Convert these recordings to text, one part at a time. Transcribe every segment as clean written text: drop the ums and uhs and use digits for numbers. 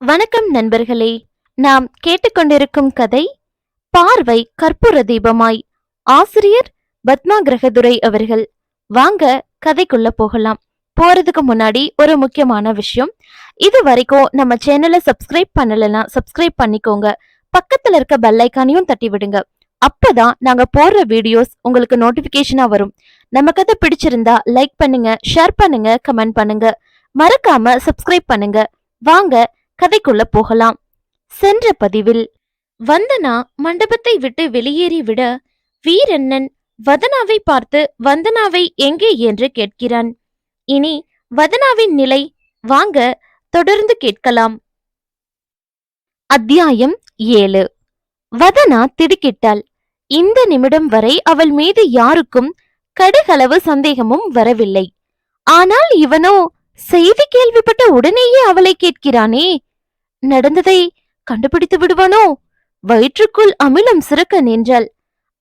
வணக்கம் நண்பர்களே. நாம் கேட்டுக்கொண்டிருக்கும் கதை பார்வை கற்பூர தீபமாய். ஆசிரியர் பத்மா கிரகதுரை அவர்கள். வாங்க கதைக்குள்ள போகலாம். போறதுக்கு முன்னாடி ஒரு முக்கியமான விஷயம். இது வரைக்கும் நம்ம சேனலை சப்ஸ்கிரைப் பண்ணலனா சப்ஸ்கிரைப் பண்ணிக்கோங்க. பக்கத்துல இருக்க பெல் ஐக்கானையும் தட்டி விடுங்க. அப்பதான் நாங்க போடுற வீடியோஸ் உங்களுக்கு நோட்டிபிகேஷனா வரும். நம்ம கதை பிடிச்சிருந்தா லைக் பண்ணுங்க, ஷேர் பண்ணுங்க, கமெண்ட் பண்ணுங்க. மறக்காம சப்ஸ்கிரைப் பண்ணுங்க. வாங்க கதைக்குள்ள போகலாம். சென்ற பதிவில் வந்தனா மண்டபத்தை விட்டு வெளியேறி விட வீரண்ணன் வதனாவை பார்த்து வந்தனாவை எங்கே என்று கேட்கிறான். இனி வதனாவின் நிலை வாங்க தொடர்ந்து கேட்கலாம். அத்தியாயம் 7. வதனா திடுக்கிட்டாள். இந்த நிமிடம் வரை அவள் மீது யாருக்கும் கடுகளவு சந்தேகமும் வரவில்லை. ஆனால் இவனோ செய்தி கேள்விப்பட்ட உடனேயே அவளை கேட்கிறானே. நடந்ததை கண்டுபிடித்து விடுவானோ? வயிற்றுக்குள் அமிலம் சுரக்க நின்றாள்.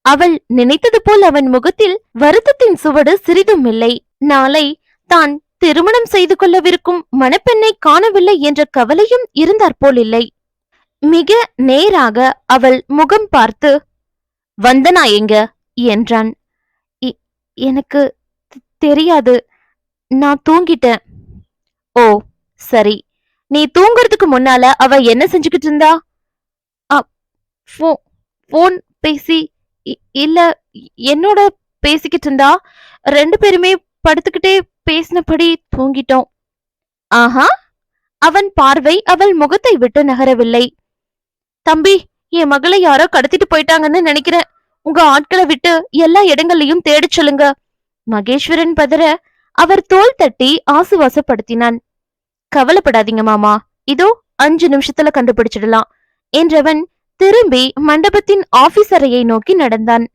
அவள் நினைத்தது போல் அவன் முகத்தில் வருத்தத்தின் சுவடு சிறிதும் இல்லை. நாளை தான் திருமணம் செய்து கொள்ளவிருக்கும் மணப்பெண்ணை காணவில்லை என்ற கவலையும் இருந்தாற்போல் இல்லை. மிக நேராக அவள் முகம் பார்த்து, வந்தனா எங்க என்றான். எனக்கு தெரியாது, நான் தூங்கிட்டேன். ஓ சரி, நீ தூங்குறதுக்கு முன்னால அவ என்ன செஞ்சுக்கிட்டு இருந்தா? போன் பேசி இல்ல என்னோட பேசிக்கிட்டு இருந்தா. ரெண்டு பேருமே படுத்துக்கிட்டே பேசினபடி தூங்கிட்டோம். ஆஹா. அவன் பார்வை அவள் முகத்தை விட்டு நகரவில்லை. தம்பி, என் மகளை யாரோ கடத்திட்டு போயிட்டாங்கன்னு நினைக்கிறேன். உங்க ஆட்களை விட்டு எல்லா இடங்களையும் தேடிச் சொல்லுங்க. மகேஸ்வரன் பதற அவர் தோள் தட்டி ஆசுவாசப்படுத்தினான். கவலைப்படாதீங்க மாமா, இதோ 5 நிமிஷத்துல கண்டுபிடிச்சிடலாம் என்றவன் திரும்பி மண்டபத்தின் ஆபீஸ் அறையை நோக்கி நடந்தான்.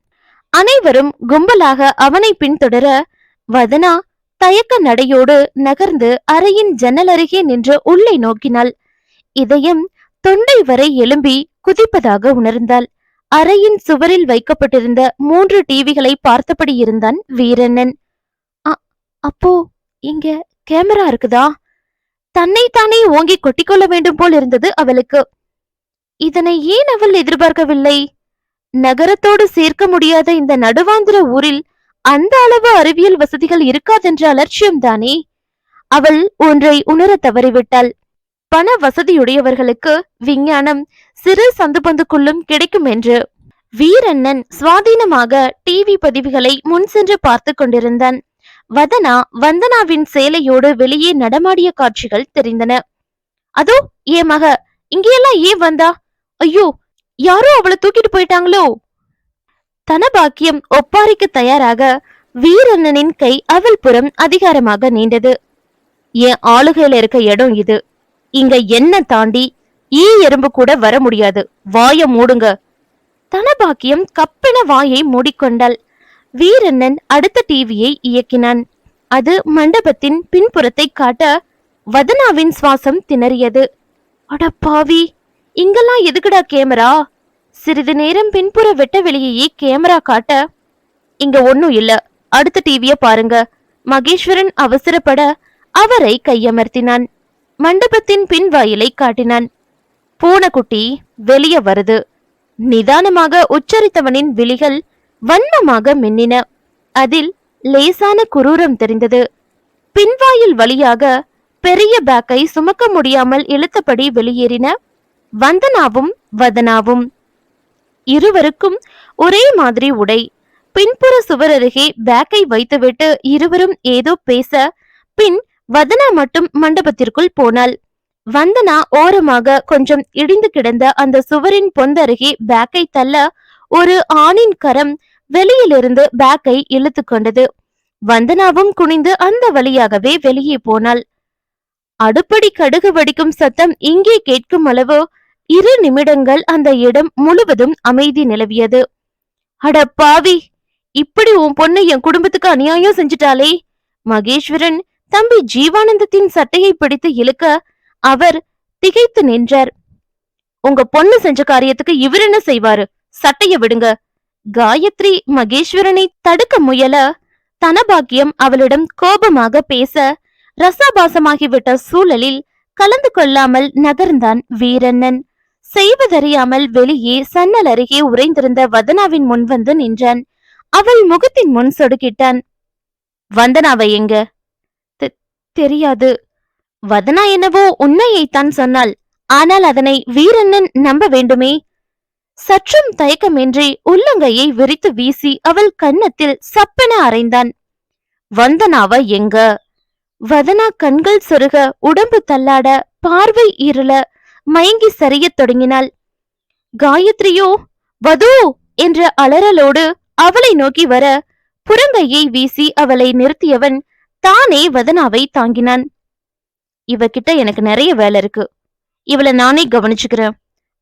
அனைவரும் கும்பலாக அவனை பின்தொடர வதனா தயக்க நடையோடு நகர்ந்து அறையின் ஜன்னல் அருகே நின்று உள்ளே நோக்கினாள். இதயம் தொண்டை வரை எழும்பி குதிப்பதாக உணர்ந்தாள். அறையின் சுவரில் வைக்கப்பட்டிருந்த 3 டிவிகளை பார்த்தபடி இருந்தான் வீரண்ணன். அப்போ இங்க கேமரா இருக்குதா? தன்னைத்தானே ஓங்கி கொட்டிக்கொள்ள வேண்டும் போல் இருந்தது அவளுக்கு. இதனை ஏன் அவள் எதிர்பார்க்கவில்லை? நகரத்தோடு சேர்க்க முடியாத இந்த நடுவாந்திர ஊரில் அந்த அளவு அறிவியல் வசதிகள் இருக்காதென்ற அலட்சியம்தானே. அவள் ஒன்றை உணர தவறிவிட்டாள். பண வசதியுடையவர்களுக்கு விஞ்ஞானம் சிறு சந்துபந்துக்குள்ளும் கிடைக்கும் என்று. வீரண்ணன் சுவாதீனமாக டிவி பதிவுகளை முன் சென்று பார்த்து கொண்டிருந்தான். வதனா வந்தனாவின் சேலையோடு வெளியே நடமாடிய காட்சிகள் தெரிந்தன. அதோ ஏ மக இங்கெல்லாம் ஏன் வந்தா? ஐயோ, யாரோ அவளை தூக்கிட்டு போயிட்டாங்களோ? தனபாக்கியம் ஒப்பாரிக்கு தயாராக வீரண்ணனின் கை அவள் புறம் அதிகாரமாக நீண்டது. என் ஆளுகையில இருக்க இடம் இது. இங்க என்ன தாண்டி எறும்பு கூட வர முடியாது. வாய மூடுங்க. தனபாக்கியம் கப்பென வாயை மூடிக்கொண்டாள். வீரண்ணன் அடுத்த டிவியை இயக்கினான். அது மண்டபத்தின் பின்புறத்தை காட்ட வதனாவின் சுவாசம் திணறியது. அடப்பாவி, இங்கெல்லாம் எதுக்குடா கேமரா? சிறிது நேரம் பின்புற வெட்ட வெளியே கேமரா காட்ட, இங்க ஒன்னும் இல்ல, அடுத்த டிவிய பாருங்க. மகேஸ்வரன் அவசரப்பட அவரை கையமர்த்தினான். மண்டபத்தின் பின்வாயிலை காட்டினான். பூனைக்குட்டி வெளிய வருது. நிதானமாக உச்சரித்தவனின் விழிகள் வன்மமாக மின்னின. அதில் லேசான குரூரம் தெரிந்தது. பின்வாயில் வழியாக பெரிய பேக்கை சுமக்க முடியாமல் இழுத்தபடி வெளியேறின வந்தனாவும் வதனாவும். இருவருக்கும் ஒரே மாதிரி உடை. பின்புற சுவர் அருகே பேக்கை வைத்துவிட்டு இருவரும் ஏதோ பேச, பின் வதனா மட்டும் மண்டபத்திற்குள் போனாள். வந்தனா ஓரமாக கொஞ்சம் இடிந்து கிடந்த அந்த சுவரின் பொந்தருகே பேக்கை தள்ள ஒரு ஆணின் கரம் வெளியிலிருந்து பேக்கை இழுத்து கொண்டது. வந்தனாவும் குனிந்து அந்த வழியாகவே வெளியே போனாள். அடுப்படி கடுகு வடிக்கும் சத்தம் இங்கே கேட்கும் அளவு 2 நிமிடங்கள் அந்த இடம் முழுவதும் அமைதி நிலவியது. அட பாவி, இப்படி உன் பொண்ணு என் குடும்பத்துக்கு அநியாயம் செஞ்சிட்டாலே. மகேஸ்வரன் தம்பி ஜீவானந்தத்தின் சட்டையை பிடித்து இழுக்க அவர் திகைத்து நின்றார். உங்க பொண்ணு செஞ்ச காரியத்துக்கு இவர் என்ன செய்வாரு? சட்டைய விடுங்க. காயத்ரி மகேஸ்வரனை தடுக்க முயல தனபாக்கியம் அவளிடம் கோபமாக பேச, ரசாபாசமாகிவிட்ட சூழலில் கலந்து கொள்ளாமல் நகர்ந்தான் வீரண்ணன். செய்வதறியாமல் வெளியே சன்னல் அருகே உறைந்திருந்த வதனாவின் முன் வந்து நின்றான். அவள் முகத்தின் முன் சொடுக்கிட்டான். வந்தனாவை எங்க? தெரியாது. வதனா என்னவோ உண்மையைத்தான் சொன்னாள். ஆனால் அதனை வீரண்ணன் நம்ப வேண்டுமே. சற்றும் தயக்கமின்றி உள்ளங்கையை விரித்து வீசி அவள் கன்னத்தில் சப்பென அறைந்தான். வந்தனாவ எங்க? வதனா கண்கள் சொருக, உடம்பு தள்ளாட, பார்வை இருள, மயங்கி சரியத் தொடங்கினாள். காயத்ரியோ வது என்ற அலறலோடு அவளை நோக்கி வர, புறங்கையை வீசி அவளை நிறுத்தியவன் தானே வதனாவை தாங்கினான். இவகிட்ட எனக்கு நிறைய வேலை இருக்கு, இவளை நானே கவனிச்சுக்கிறேன்.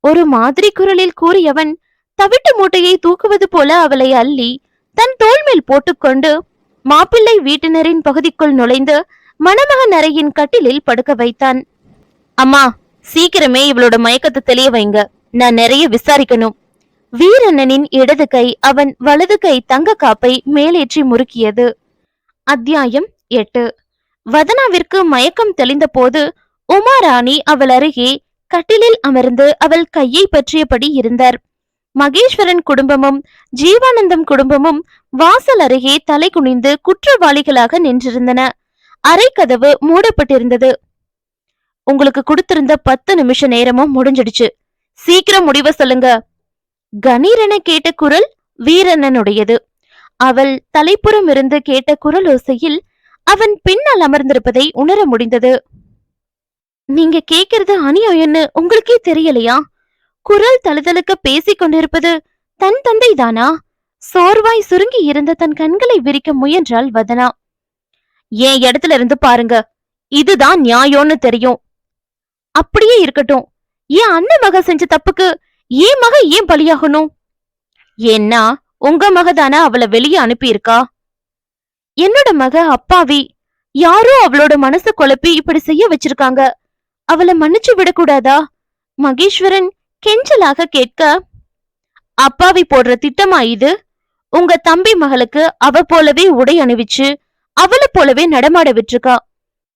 ஒரு மாதிரி குரலில் கூறியவன் தவிட்டு மூட்டையை தூக்குவது போல அவளை அள்ளி தன் தோள் மேல் போட்டுக்கொண்டு மாப்பிள்ளை வீட்டினரின் பகுதிக்குள் நுழைந்து மணமகன் அறையின் கட்டிலில் படுக்க வைத்தான். அம்மா, சீக்கிரமே இவளோட மயக்கத்தை தெளிய வைங்க, நான் நிறைய விசாரிக்கணும். வீரண்ணனின் இடது கை அவன் வலது கை தங்க காப்பை மேலேற்றி முறுக்கியது. அத்தியாயம் 8. வதனாவிற்கு மயக்கம் தெளிந்த போது உமாராணி அவள் அருகே கட்டிலில் அமர்ந்து அவள் கையை பற்றியபடி இருந்தார். மகேஸ்வரன் குடும்பமும் ஜீவானந்தம் குடும்பமும் வாசல் அருகே தலை குனிந்து குற்றவாளிகளாக நின்றிருந்தன. அறை கதவு மூடப்பட்டிருந்தது. உங்களுக்கு கொடுத்திருந்த 10 நிமிஷ நேரமும் முடிஞ்சிடுச்சு, சீக்கிரம் முடிவ சொல்லுங்க. கணீரென கேட்ட குரல் வீரண்ணனுடையது. அவள் தலைப்புறம் இருந்து கேட்ட குரல் ஓசையில் அவன் பின்னால் அமர்ந்திருப்பதை உணர முடிந்தது. நீங்க கேட்கறது அநியாயம்னு உங்களுக்கே தெரியலையா? குரல் தழுதழுக்க பேசிக் கொண்டிருப்பது தன் தந்தைதானா? சோர்வாய் சுருங்கி இருந்த தன் கண்களை விரிக்க முயன்றாள் வதனா. என் இடத்துல இருந்து பாருங்க, இதுதான் நியாயம்னு தெரியும். அப்படியே இருக்கட்டும், என் அண்ணன் மக செஞ்ச தப்புக்கு என் மக ஏன் பலியாகணும்? ஏன்னா உங்க மகதானா அவளை வெளியே அனுப்பியிருக்கா. என்னோட மக அப்பாவி, யாரோ அவளோட மனசு குழப்பி இப்படி செய்ய வச்சிருக்காங்க. அவளை மன்னிச்சு விடக்கூடாதா? மகேஸ்வரன் கெஞ்சலாக கேட்க, அப்பாவி போடுற திட்டமா இது? உங்க தம்பி மகளுக்கு அவ போலவே உடை அணிவிச்சு அவளை போலவே நடமாட விட்டுருக்கா.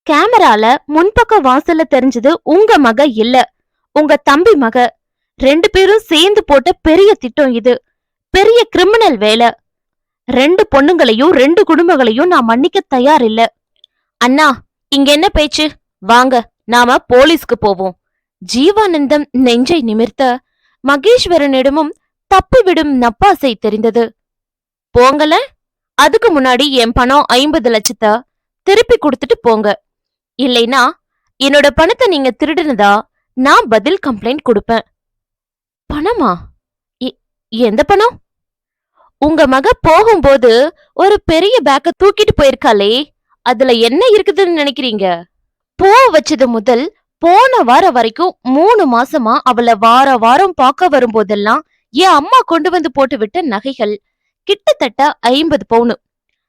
கேமரால முன்பக்க வாசல்ல தெரிஞ்சது உங்க மக இல்ல, உங்க தம்பி மக. 2 பேரும் சேர்ந்து போட்ட பெரிய திட்டம் இது. பெரிய கிரிமினல் வேலை. 2 பொண்ணுங்களையும் 2 குடும்பங்களையும் நான் மன்னிக்க தயார் இல்ல. அண்ணா, இங்க என்ன பேச்சு? வாங்க, நாம போலீஸ்க்கு போவோம். ஜீவானந்தம் நெஞ்சை நிமிர்த்த மகேஸ்வரனிடமும் தப்பிவிடும் நப்பாசை தெரிந்தது. போங்கல, அதுக்கு முன்னாடி என் பணம் 50 லட்சத்தை திருப்பி கொடுத்துட்டு போங்க. இல்லைனா என்னோட பணத்தை நீங்க திருடுனதா நான் பதில் கம்ப்ளைண்ட் கொடுப்பேன். பணமா? எந்த பணம்? உங்க மக போகும்போது ஒரு பெரிய பேக்க தூக்கிட்டு போயிருக்காளே, அதுல என்ன இருக்குதுன்னு நினைக்கிறீங்க? வச்சது முதல் போன வாரம் வரைக்கும் 3 மாசமா அவளை வார வாரம் பார்க்க வரும்போதெல்லாம் என் அம்மா கொண்டு வந்து போட்டு விட்ட நகைகள் கிட்டத்தட்ட 50 பவுனு.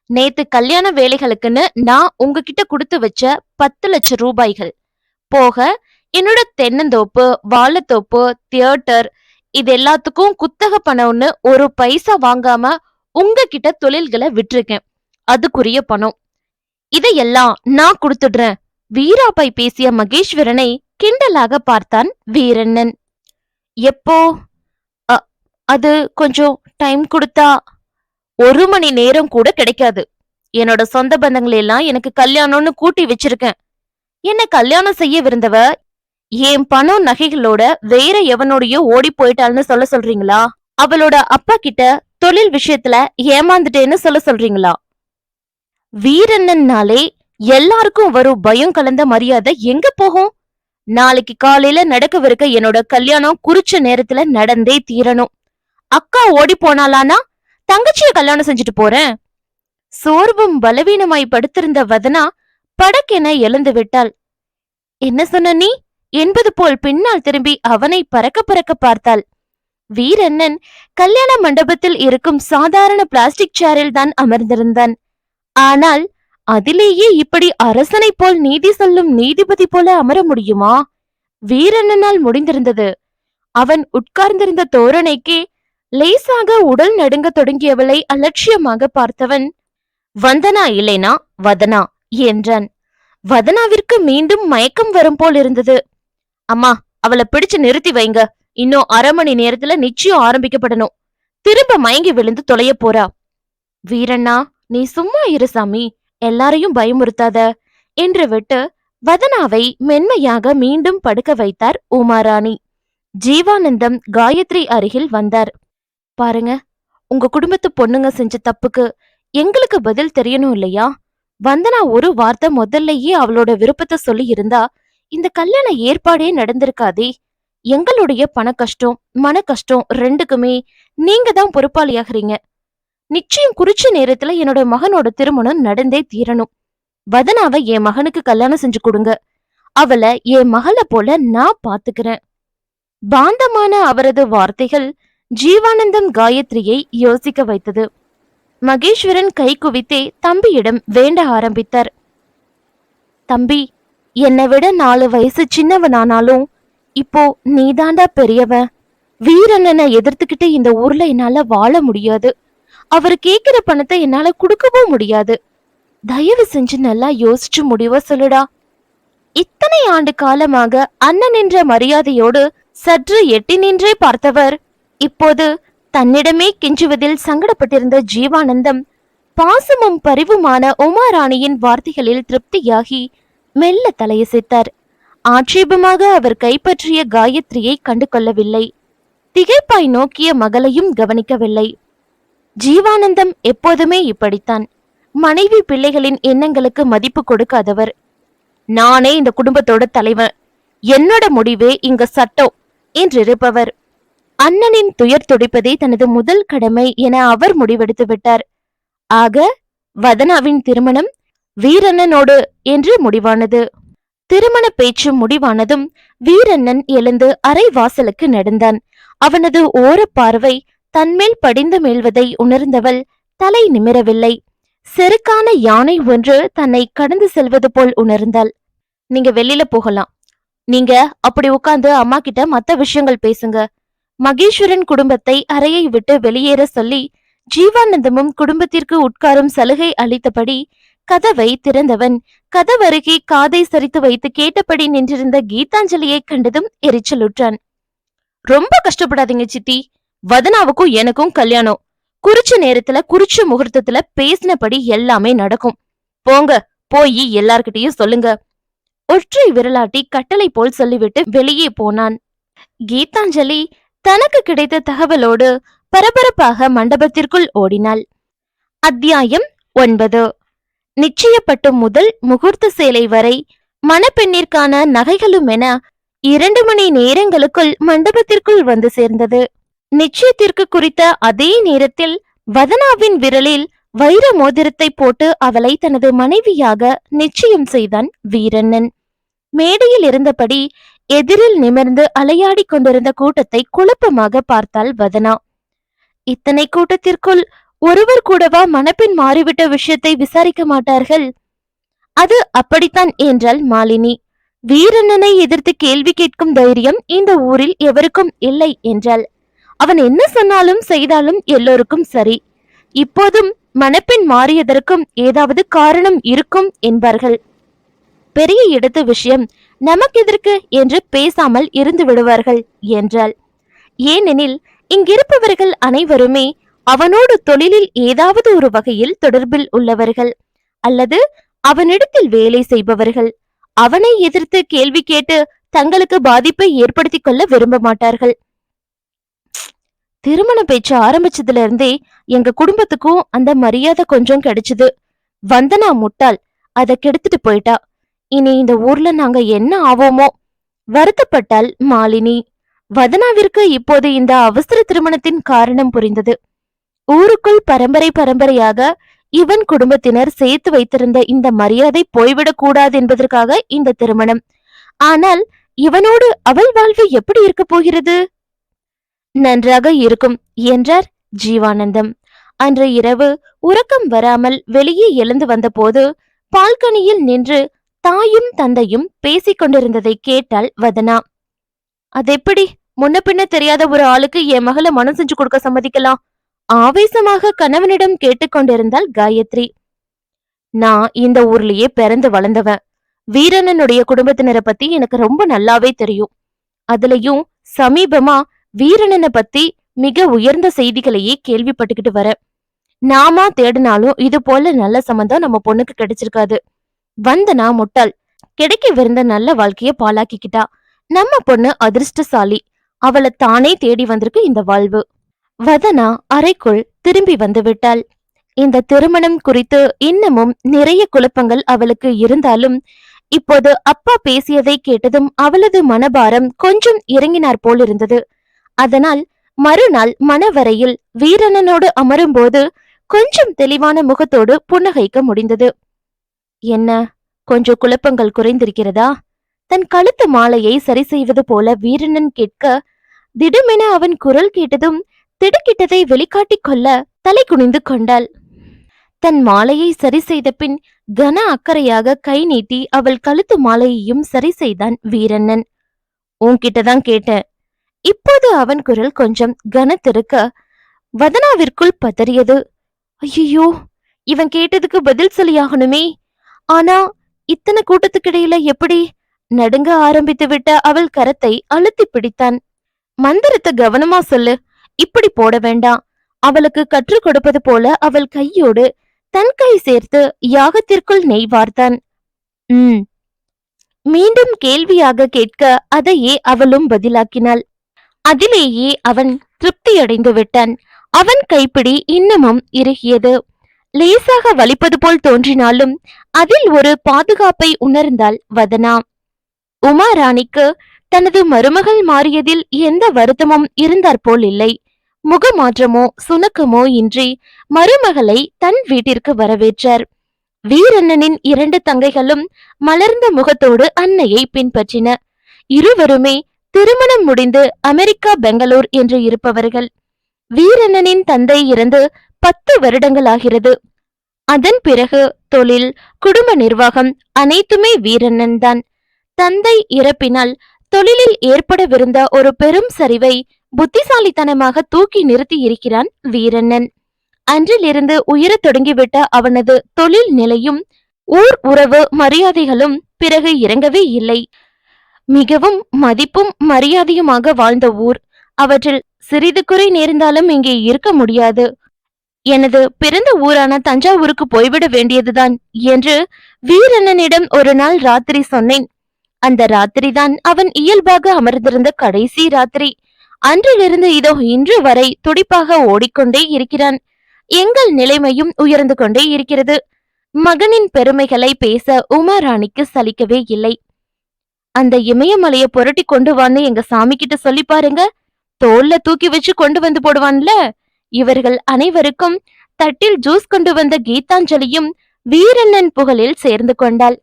நேத்து கல்யாண வேலைகளுக்குன்னு நான் உங்ககிட்ட கொடுத்து வச்ச 10 லட்சம் ரூபாய்கள் போக, என்னோட தென்னந்தோப்பு, வாழைத்தோப்பு, தியேட்டர், இது எல்லாத்துக்கும் குத்தக பணம்னு ஒரு பைசா வாங்காம உங்ககிட்ட தொழில்களை விட்டுருக்கேன். அதுக்குரிய பணம் இதையெல்லாம் நான் கொடுத்துடுறேன். வீராப்பாய் பேசிய மகேஸ்வரனை கிண்டலாக பார்த்தான் வீரண்ணன். எப்போ? அது கொஞ்சம் டைம் கொடுத்தா 1 மணி நேரம் கூட கிடைக்காது. என்னோட சொந்த பந்தங்களை எல்லாம் எனக்கு கல்யாணம்னு கூட்டி வச்சிருக்கேன். என்ன கல்யாணம் செய்ய விருந்தவ என் பணம் நகைகளோட வேற எவனோடையோ ஓடி போயிட்டாள்னு சொல்ல சொல்றீங்களா? அவளோட அப்பா கிட்ட தொழில் விஷயத்துல ஏமாந்துட்டேன்னு சொல்ல சொல்றீங்களா? வீரண்ணன்னாலே எல்லாருக்கும் வரும் பயம் கலந்த மரியாதை எங்க போகும்? நாளைக்கு காலையில நடக்கவிருக்க என்னோட கல்யாணம் குறிச்ச நேரத்துல நடந்தே தீரணும். அக்கா ஓடி போனாலானா தங்கச்சிய கல்யாணம் செஞ்சுட்டு போறேன். சோர்வும் பலவீனமாய் படுத்திருந்த வதனா படக்கென எழுந்து விட்டாள். என்ன சொன்ன நீ என்பது போல் பின்னால் திரும்பி அவனை பறக்க பறக்க பார்த்தாள். வீரண்ணன் கல்யாண மண்டபத்தில் இருக்கும் சாதாரண பிளாஸ்டிக் சேரில் தான் அமர்ந்திருந்தான். ஆனால் அதிலேயே இப்படி அரசனை போல் நீதி சொல்லும் நீதிபதி போல அமர முடியுமா? வீரண்ணனால் முடிந்திருந்தது. அவன் உட்கார்ந்திருந்த தோரணைக்கே லேசாக உடல் நடுங்க தொடங்கியவளை அலட்சியமாக பார்த்தவன், வந்தனா இல்லைனா வதனா என்றான். வதனாவிற்கு மீண்டும் மயக்கம் வரும் போல் இருந்தது. அம்மா, அவளை பிடிச்சு நிறுத்தி வைங்க. இன்னும் 1/2 மணி நேரத்துல நிச்சயம் ஆரம்பிக்கப்படணும். திரும்ப மயங்கி விழுந்து தொலைய போறா. வீரண்ணா, நீ சும்மா இரு சாமி, எல்லாரையும் பயமுறுத்தாத என்று விட்டு வதனாவை மென்மையாக மீண்டும் படுக்க வைத்தார் உமாராணி. ஜீவானந்தம் காயத்ரி அருகில் வந்தார். பாருங்க, உங்க குடும்பத்து பொண்ணுங்க செஞ்ச தப்புக்கு எங்களுக்கு பதில் தெரியணும் இல்லையா? வந்தனா ஒரு வார்த்தை முதல்லயே அவளோட விருப்பத்தை சொல்லி இருந்தா இந்த கல்யாண ஏற்பாடே நடந்திருக்காதே. எங்களுடைய பண கஷ்டம், மன கஷ்டம் ரெண்டுக்குமே நீங்க தான் பொறுப்பாளியாகிறீங்க. நிச்சயம் குறிச்ச நேரத்துல என்னோட மகனோட திருமணம் நடந்தே தீரணும். வதனாவை என் மகனுக்கு கல்யாணம் செஞ்சு கொடுங்க. அவளை என் மகளை போல நான் பாத்துக்கிறேன். பாந்தமான அவரது வார்த்தைகள் ஜீவானந்தம் காயத்ரியை யோசிக்க வைத்தது. மகேஸ்வரன் கை குவித்தே தம்பியிடம் வேண்ட ஆரம்பித்தார். தம்பி, என்னை விட 4 வயசு சின்னவனானாலும் இப்போ நீதாண்டா பெரியவன். வீரண்ணனை எதிர்த்துக்கிட்டு இந்த ஊர்ல என்னால வாழ முடியாது. அவர் கேக்குற பணத்தை என்னால கொடுக்கவும் முடியாது. தயவு செஞ்சு நல்லா யோசிச்சு முடிவ சொல்லுடா. இத்தனை ஆண்டு காலமாக அண்ணன் என்ற மரியாதையோடு சற்று எட்டி நின்றே பார்த்தவர் இப்போது தன்னிடமே கெஞ்சுவதில் சங்கடப்பட்டிருந்த ஜீவானந்தம் பாசமும் பரிவுமான உமாராணியின் வார்த்தைகளில் திருப்தியாகி மெல்ல தலையசைத்தார். ஆட்சேபமாக அவர் கைப்பற்றிய காயத்ரியை கண்டு கொள்ளவில்லை. திகைப்பாய் நோக்கிய மகளையும் கவனிக்கவில்லை. ஜீவானந்தம் எப்போதுமே இப்படித்தான். மனைவி பிள்ளைகளின் எண்ணங்களுக்கு மதிப்பு கொடுக்காதவர். நானே இந்த குடும்பத்தோட தலைவன், என்னோட முடிவே இங்க சட்டம் என்றிருப்பவர். அண்ணனின் துயர் துடிப்பதே தனது முதல் கடமை என அவர் முடிவெடுத்து விட்டார். ஆக வதனாவின் திருமணம் வீரண்ணனோடு என்று முடிவானது. திருமண பேச்சு முடிவானதும் வீரண்ணன் எழுந்து அரை வாசலுக்கு நடந்தான். அவனது ஓர பார்வை தன்மேல் படிந்து மீள்வதை உணர்ந்தவள் தலை நிமிரவில்லை. செருக்கான யானை ஒன்று தன்னை கடந்து செல்வது போல் உணர்ந்தாள். நீங்க வெளியில போகலாம். நீங்க அப்படி உட்கார்ந்து அம்மா கிட்ட மத்த விஷயங்கள் பேசுங்க. மகேஸ்வரன் குடும்பத்தை அறையை விட்டு வெளியேற சொல்லி ஜீவானந்தமும் குடும்பத்திற்கு உட்காரும் சலுகை அளித்தபடி கதவை திறந்தவன் கதவருகே காதை சரித்து வைத்து கேட்டபடி நின்றிருந்த கீதாஞ்சலியை கண்டதும் எரிச்சலுற்றான். ரொம்ப கஷ்டப்படாதீங்க சித்தி, வதனாவுக்கும் எனக்கும் கல்யாணம் குறிச்ச நேரத்துல குறிச்ச முகூர்த்தத்துல பேசினபடி எல்லாமே நடக்கும். போங்க, போய் எல்லார்கிட்டயும் சொல்லுங்க. ஒற்றை விரலாட்டி கட்டளை போல் சொல்லிவிட்டு வெளியே போனான். கீதாஞ்சலி தனக்கு கிடைத்த தகவலோடு பரபரப்பாக மண்டபத்திற்குள் ஓடினாள். அத்தியாயம் 9. நிச்சயப்பட்டு முதல் முகூர்த்த சேலை வரை மணப்பெண்ணிற்கான நகைகளும் என 2 மணி நேரங்களுக்குள் மண்டபத்திற்குள் வந்து சேர்ந்தது. நிச்சயத்திற்கு குறித்த அதே நேரத்தில் வதனாவின் விரலில் வைர மோதிரத்தை போட்டு அவளை தனது மனைவியாக நிச்சயம் செய்தான் வீரண்ணன். மேடையில் இருந்தபடி எதிரில் நிமிர்ந்து அலையாடி கொண்டிருந்த கூட்டத்தை குழப்பமாக பார்த்தாள் வதனா. இத்தனை கூட்டத்திற்குள் ஒருவர் கூடவா மணப்பெண் மாறிவிட்ட விஷயத்தை விசாரிக்க மாட்டார்கள்? அது அப்படித்தான் என்றாள் மாலினி. வீரண்ணனை எதிர்த்து கேள்வி கேட்கும் தைரியம் இந்த ஊரில் எவருக்கும் இல்லை என்றாள். அவன் என்ன சொன்னாலும் செய்தாலும் எல்லோருக்கும் சரி. இப்போதும் மணப்பெண் மாறியதற்கும் ஏதாவது காரணம் இருக்கும் என்பார்கள். பெரிய இடத்து விஷயம் நமக்கு எதற்கு என்று பேசாமல் இருந்து விடுவார்கள் என்றாள். ஏனெனில் இங்கிருப்பவர்கள் அனைவருமே அவனோடு தொழிலில் ஏதாவது ஒரு வகையில் தொடர்பில் உள்ளவர்கள் அல்லது அவனிடத்தில் வேலை செய்பவர்கள். அவனை எதிர்த்து கேள்வி கேட்டு தங்களுக்கு பாதிப்பை ஏற்படுத்திக் கொள்ள விரும்ப மாட்டார்கள். திருமண பேச்சு ஆரம்பிச்சதுல இருந்தே எங்க குடும்பத்துக்கும் அந்த மரியாதை கொஞ்சம் கிடைச்சது. வந்தனா முட்டாள், அதை கெடுத்துட்டு போயிட்டா. இனி இந்த ஊர்ல நாங்க என்ன ஆவோமோ? வருத்தப்பட்டாள் மாலினி. வதனாவிற்கு இப்போது இந்த அவசர திருமணத்தின் காரணம் புரிந்தது. ஊருக்குள் பரம்பரை பரம்பரையாக இவன் குடும்பத்தினர் சேர்த்து வைத்திருந்த இந்த மரியாதை போய்விடக் கூடாது என்பதற்காக இந்த திருமணம். ஆனால் இவனோடு அவள் வாழ்வு எப்படி இருக்க போகிறது? நன்றாக இருக்கும் என்றார் ஜீவானந்தம். அன்று இரவு உறக்கம் வராமல் வெளியே எழுந்து வந்தபோது பால்கனியில் நின்று தாயும் தந்தையும் பேசிக் கொண்டிருந்ததை கேட்டாள் வதனா. அதெப்படி முன்ன பின்ன தெரியாத ஒரு ஆளுக்கு என் மகளை மனம் செஞ்சு கொடுக்க சம்மதிக்கலாம்? ஆவேசமாக கணவனிடம் கேட்டுக்கொண்டிருந்தாள் காயத்ரி. நான் இந்த ஊர்லயே பிறந்து வளர்ந்தவன். வீரண்ணனுடைய குடும்பத்தினரை பத்தி எனக்கு ரொம்ப நல்லாவே தெரியும். அதுலயும் சமீபமா வீரண்ணனை பத்தி மிக உயர்ந்த செய்திகளையே கேள்விப்பட்டுக்கிட்டு வர. நாமா தேடினாலும் இது போல நல்ல சம்பந்தம் நம்ம பொண்ணுக்கு கிடைச்சிருக்காது. வந்தனா முட்டாள், கிடைக்கவிருந்த நல்ல வாழ்க்கைய பாழாக்கிக்கிட்டா. நம்ம பொண்ணு அதிர்ஷ்டசாலி, அவளை தானே தேடி வந்திருக்கு இந்த வாழ்வு. வதனா அறைக்குள் திரும்பி வந்து விட்டாள். இந்த திருமணம் குறித்து இன்னமும் நிறைய குழப்பங்கள் அவளுக்கு இருந்தாலும் இப்போது அப்பா பேசியதை கேட்டதும் அவளது மனபாரம் கொஞ்சம் இறங்கினார் போல் இருந்தது. அதனால் மறுநாள் மணவரையில் வீரண்ணனோடு அமரும்போது கொஞ்சம் தெளிவான முகத்தோடு புன்னகைக்க முடிந்தது. என்ன, கொஞ்சம் குழப்பங்கள் குறைந்திருக்கிறதா? தன் கழுத்து மாலையை சரி செய்வது போல வீரண்ணன் கேட்க, திடுமென அவன் குரல் கேட்டதும் திடுக்கிட்டதை வெளிக்காட்டிக் கொள்ள தலை குனிந்து கொண்டாள். தன் மாலையை சரி செய்த பின் கன அக்கறையாக கை நீட்டி அவள் கழுத்து மாலையையும் சரி செய்தான் வீரண்ணன். உன்கிட்டதான் கேட்டேன். இப்போது அவன் குரல் கொஞ்சம் கனத்திருக்க வதனாவிற்குள் பதறியது. ஐயோ, இவன் கேட்டதுக்கு பதில் சொல்லியாகணுமே. ஆனா இத்தனை கூட்டத்துக்கிடையில எப்படி? நடுங்க ஆரம்பித்து விட்ட அவள் கரத்தை அழுத்தி பிடித்தான். மந்திரத்தை கவனமா சொல்லு, இப்படி போட வேண்டாம். அவளுக்கு கற்றுக் கொடுப்பது போல அவள் கையோடு தன் கை சேர்த்து யாகத்திற்குள் நெய்வார்த்தான். மீண்டும் கேள்வியாக கேட்க அதையே அவளும் பதிலாக்கினாள். அதிலேயே அவன் திருப்தியடைந்து விட்டான். அவன் கைப்பிடி இன்னமும் இறுகியது. லேசாக வலிப்பது போல் தோன்றினாலும் அதில் ஒரு பாதுகாப்பை உணர்ந்தாள் வதனா. உமாராணிக்கு தனது மருமகள் மாறியதில் எந்த வருத்தமும் இருந்தாற்போல் இல்லை. முகமாற்றமோ சுணக்கமோ இன்றி மருமகளை தன் வீட்டிற்கு வரவேற்றார். வீரண்ணனின் 2 தங்கைகளும் மலர்ந்த முகத்தோடு அன்னையை பின்பற்றின. இருவருமே திருமணம் முடிந்து அமெரிக்கா, பெங்களூர் என்று இருப்பவர்கள். வீரண்ணனின் தந்தை இறந்து 10 வருடங்களாகிறது. அதன் பிறகு தொழில், குடும்ப நிர்வாகம் அனைத்துமே வீரண்ணன் தான். தந்தை இறப்பினால் தொழிலில் ஏற்படவிருந்த ஒரு பெரும் சரிவை புத்திசாலித்தனமாக தூக்கி நிறுத்தி இருக்கிறான் வீரண்ணன். அன்றிலிருந்து உயரத் தொடங்கிவிட்ட அவனது தொழில் நிலையும் ஊர் உறவு மரியாதைகளும் பிறகு இறங்கவே இல்லை. மிகவும் மதிப்பும் மரியாதையுமாக வாழ்ந்த ஊர். அவற்றில் சிறிது குறை நேர்ந்தாலும் இங்கே இருக்க முடியாது. எனது பிறந்த ஊரான தஞ்சாவூருக்கு போய்விட வேண்டியதுதான் என்று வீரண்ணனிடம் ஒரு நாள் ராத்திரி சொன்னேன். அந்த ராத்திரிதான் அவன் இயல்பாக அமர்ந்திருந்த கடைசி ராத்திரி. அன்றிலிருந்து இதோ இன்று வரை துடிப்பாக ஓடிக்கொண்டே இருக்கிறான். எங்கள் நிலைமையும் உயர்ந்து கொண்டே இருக்கிறது. மகனின் பெருமைகளை பேச உமாராணிக்கு சலிக்கவே இல்லை. அந்த இமயமலைய புரட்டி கொண்டு வான்னு எங்க சாமி கிட்ட சொல்லி பாருங்க, தோல்ல தூக்கி வச்சு கொண்டு வந்து போடுவான்ல. இவர்கள் அனைவருக்கும் தட்டில் ஜூஸ் கொண்டு வந்த கீதாஞ்சலியும் வீரண்ணன் புகழில் சேர்ந்து கொண்டாள்.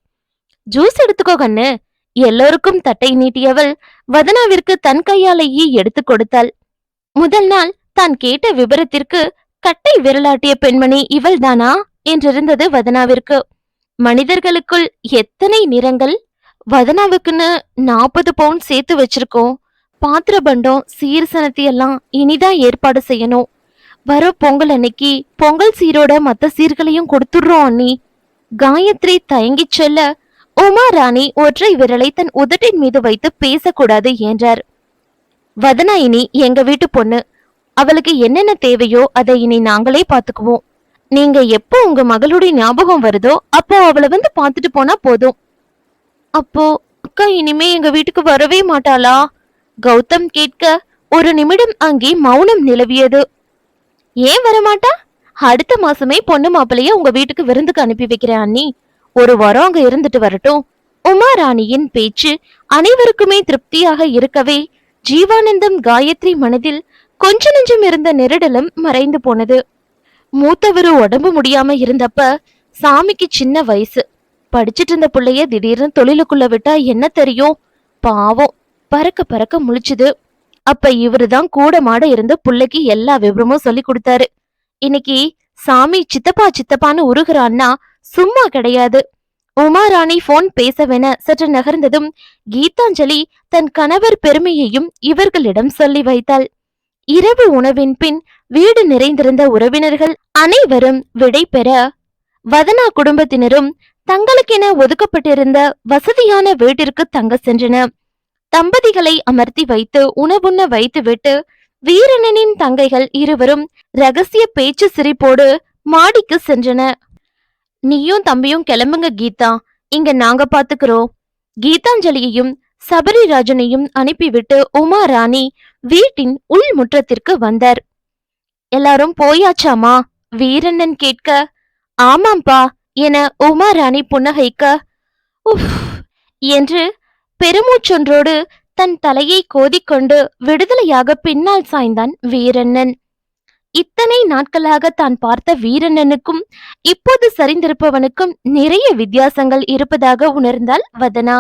ஜூஸ் எடுத்துக்கோ கண்ணு. எல்லோருக்கும் தட்டை நீட்டியவள் வதனாவிற்கு தன் கையாலேயே எடுத்து கொடுத்தாள். முதல் நாள் தான் கேட்ட விபரத்திற்கு கட்டை விரலாட்டிய பெண்மணி இவள்தானா என்றிருந்தது வதனாவிற்கு. மனிதர்களுக்குள் எத்தனை நிறங்கள்! வதனாவுக்குன்னு 40 பவுண்ட் சேர்த்து வச்சிருக்கோம். பாத்திர பண்டம் சீர்சனத்தி எல்லாம் இனிதான் ஏற்பாடு செய்யணும். வர பொங்கல் அன்னைக்கு பொங்கல் சீரோட மத்த சீர்களையும் கொடுத்துடுறோம் அண்ணி. காயத்ரி தயங்கி சொல்ல உமாராணி ஒற்றை விரலை தன் உதட்டின் மீது வைத்து பேசக்கூடாது என்றார். வதனா இனி எங்க வீட்டு பொண்ணு. அவளுக்கு என்னென்ன தேவையோ அதை இனி நாங்களே பாத்துக்குவோம். நீங்க எப்போ உங்க மகளுடைய ஞாபகம் வருதோ அப்போ அவளை வந்து பாத்துட்டு போனா போதும். அப்போ அக்கா இனிமே எங்க வீட்டுக்கு வரவே மாட்டாளா? கௌதம் கேட்க ஒரு நிமிடம் அங்கே மௌனம் நிலவியது. ஏன் வரமாட்டா? அடுத்த மாசமே பொண்ணு மாப்பிள்ளைய உங்க வீட்டுக்கு விருந்துக்கு அனுப்பி வைக்கிறேன் அண்ணி. ஒரு வாரம் அங்க இருந்துட்டு வரட்டும். உமாராணியின் பேச்சு அனைவருக்குமே திருப்தியாக இருக்கவே ஜீவானந்தம் காயத்ரி மனதில் கொஞ்ச நெஞ்சம் இருந்த நெருடலும் மறைந்து போனது. மூத்தவரு உடம்பு முடியாம இருந்தப்ப சாமிக்கு சின்ன வயசு. படிச்சிட்டு இருந்த பிள்ளைய திடீர்னு தொழிலுக்குள்ள விட்டா என்ன தெரியும்? பாவம் பறக்க பறக்க முழிச்சுது. அப்ப இவருதான் கூட மாட இருந்து பிள்ளைக்கு எல்லா விவரமும் சொல்லி கொடுத்தாரு. இன்னைக்கு சாமி சித்தப்பா சித்தப்பான்னு உருகிறான்னா சும்மா கிடையாது. உமாராணி போன் பேசவென சற்று நகர்ந்ததும் கீதாஞ்சலி தன் கணவர் பெருமையையும் இவர்களிடம் சொல்லி வைத்தாள். இரவு உணவின் பின் வீடு நிறைந்திருந்த உறவினர்கள் அனைவரும் விடை பெற வதனா குடும்பத்தினரும் தங்களுக்கென ஒதுக்கப்பட்டிருந்த வசதியான வீட்டிற்கு தங்க சென்றன. தம்பதிகளை அமர்த்தி வைத்து உணவுண்ண வைத்துவிட்டு வீரண்ணனின் தங்கைகள் இருவரும் ரகசிய பேச்சு சிரிப்போடு மாடிக்கு சென்றன. நீயும் தம்பியும் கிளம்புங்க கீதா, இங்க நாங்க பாத்துக்கிறோம். கீதாஞ்சலியையும் சபரிராஜனையும் அனுப்பிவிட்டு உமாராணி வீட்டின் உள் முற்றத்திற்கு வந்தார். எல்லாரும் போயாச்சாமா? வீரண்ணன் கேட்க, ஆமாம்பா என உமாராணி புன்னகைக்க, உஃப் என்று பெருமூச்சொன்றோடு தன் தலையை கோதிக்கொண்டு விடுதலையாக பின்னால் சாய்ந்தான் வீரண்ணன். இத்தனை நாட்களாக தான் பார்த்த வீரண்ணனுக்கும் இப்போது சரிந்திருப்பவனுக்கும் நிறைய வித்தியாசங்கள் இருப்பதாக உணர்ந்தாள் வதனா.